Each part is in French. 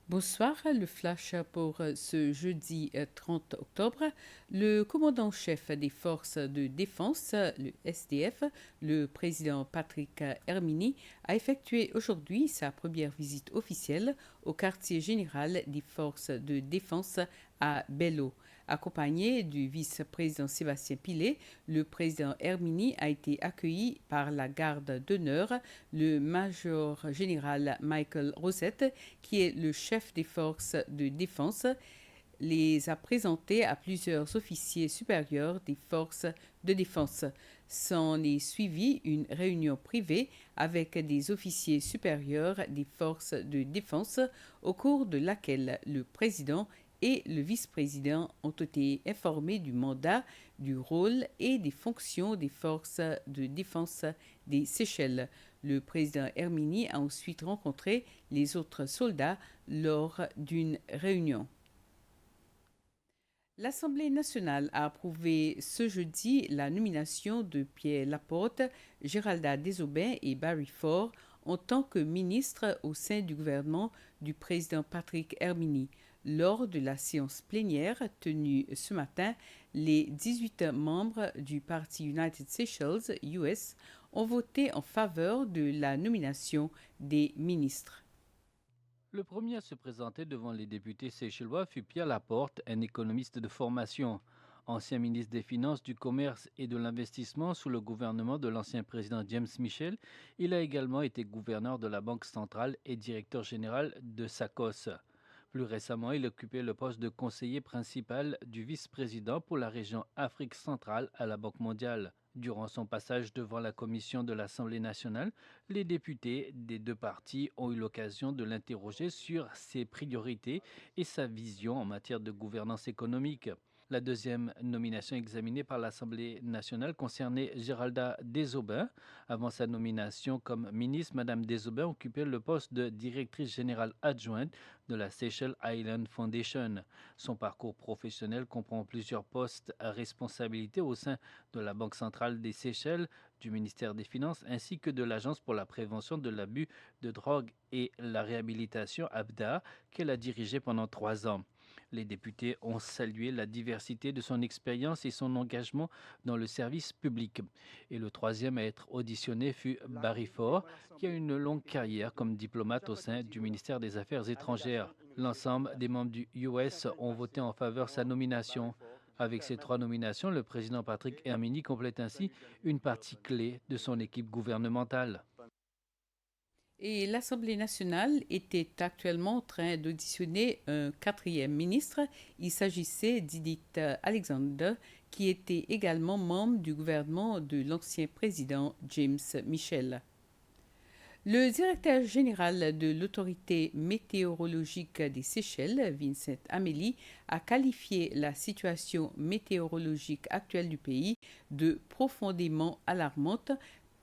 Bonsoir, le flash pour ce jeudi 30 octobre. Le commandant-chef des forces de défense, le SDF, le président Patrick Hermini, a effectué aujourd'hui sa première visite officielle au quartier général des forces de défense à Bello. Accompagné du vice-président Sébastien Pilet, le président Hermini a été accueilli par la garde d'honneur, le major général Michael Rosette, qui est le chef des forces de défense, les a présentés à plusieurs officiers supérieurs des forces de défense. S'en est suivi une réunion privée avec des officiers supérieurs des forces de défense au cours de laquelle le président et le vice-président ont été informés du mandat, du rôle et des fonctions des forces de défense des Seychelles. Le président Hermini a ensuite rencontré les autres soldats lors d'une réunion. L'Assemblée nationale a approuvé ce jeudi la nomination de Pierre Laporte, Géralda Desaubin et Barry Ford en tant que ministres au sein du gouvernement du président Patrick Hermini. Lors de la séance plénière tenue ce matin, les 18 membres du parti United Seychelles, US, ont voté en faveur de la nomination des ministres. Le premier à se présenter devant les députés seychellois fut Pierre Laporte, un économiste de formation. Ancien ministre des Finances, du Commerce et de l'Investissement sous le gouvernement de l'ancien président James Michel, il a également été gouverneur de la Banque centrale et directeur général de SACOS. Plus récemment, il occupait le poste de conseiller principal du vice-président pour la région Afrique centrale à la Banque mondiale. Durant son passage devant la commission de l'Assemblée nationale, les députés des deux partis ont eu l'occasion de l'interroger sur ses priorités et sa vision en matière de gouvernance économique. La deuxième nomination examinée par l'Assemblée nationale concernait Géralda Desaubin. Avant sa nomination comme ministre, Mme Desaubin occupait le poste de directrice générale adjointe de la Seychelles Island Foundation. Son parcours professionnel comprend plusieurs postes à responsabilité au sein de la Banque centrale des Seychelles, du ministère des Finances ainsi que de l'Agence pour la prévention de l'abus de drogue et la réhabilitation ABDA qu'elle a dirigée pendant 3 ans. Les députés ont salué la diversité de son expérience et son engagement dans le service public. Et le troisième à être auditionné fut Barry Ford, qui a une longue carrière comme diplomate au sein du ministère des Affaires étrangères. L'ensemble des membres du US ont voté en faveur de sa nomination. Avec ces 3 nominations, le président Patrick Hermini complète ainsi une partie clé de son équipe gouvernementale. Et l'Assemblée nationale était actuellement en train d'auditionner un quatrième ministre. Il s'agissait d'Edith Alexander, qui était également membre du gouvernement de l'ancien président James Michel. Le directeur général de l'autorité météorologique des Seychelles, Vincent Amélie, a qualifié la situation météorologique actuelle du pays de profondément alarmante,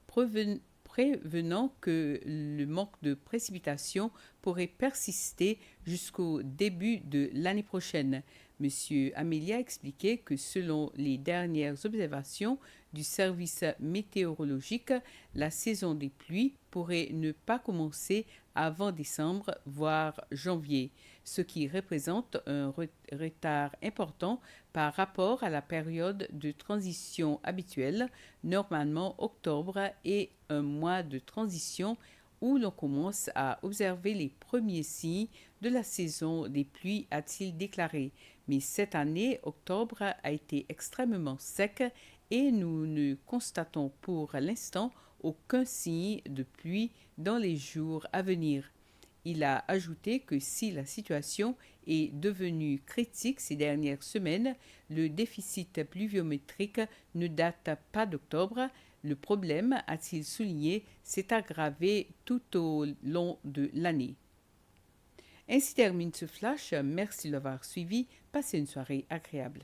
prévenant que le manque de précipitations pourrait persister jusqu'au début de l'année prochaine. Monsieur Amélie a expliqué que selon les dernières observations du service météorologique, la saison des pluies pourrait ne pas commencer avant décembre, voire janvier, ce qui représente un retard important par rapport à la période de transition habituelle, normalement octobre et un mois de transition où l'on commence à observer les premiers signes de la saison des pluies, a-t-il déclaré. Mais cette année, octobre a été extrêmement sec et nous ne constatons pour l'instant aucun signe de pluie dans les jours à venir. Il a ajouté que si la situation est devenue critique ces dernières semaines, le déficit pluviométrique ne date pas d'octobre. Le problème, a-t-il souligné, s'est aggravé tout au long de l'année. Ainsi termine ce flash. Merci de l'avoir suivi. Passez une soirée agréable.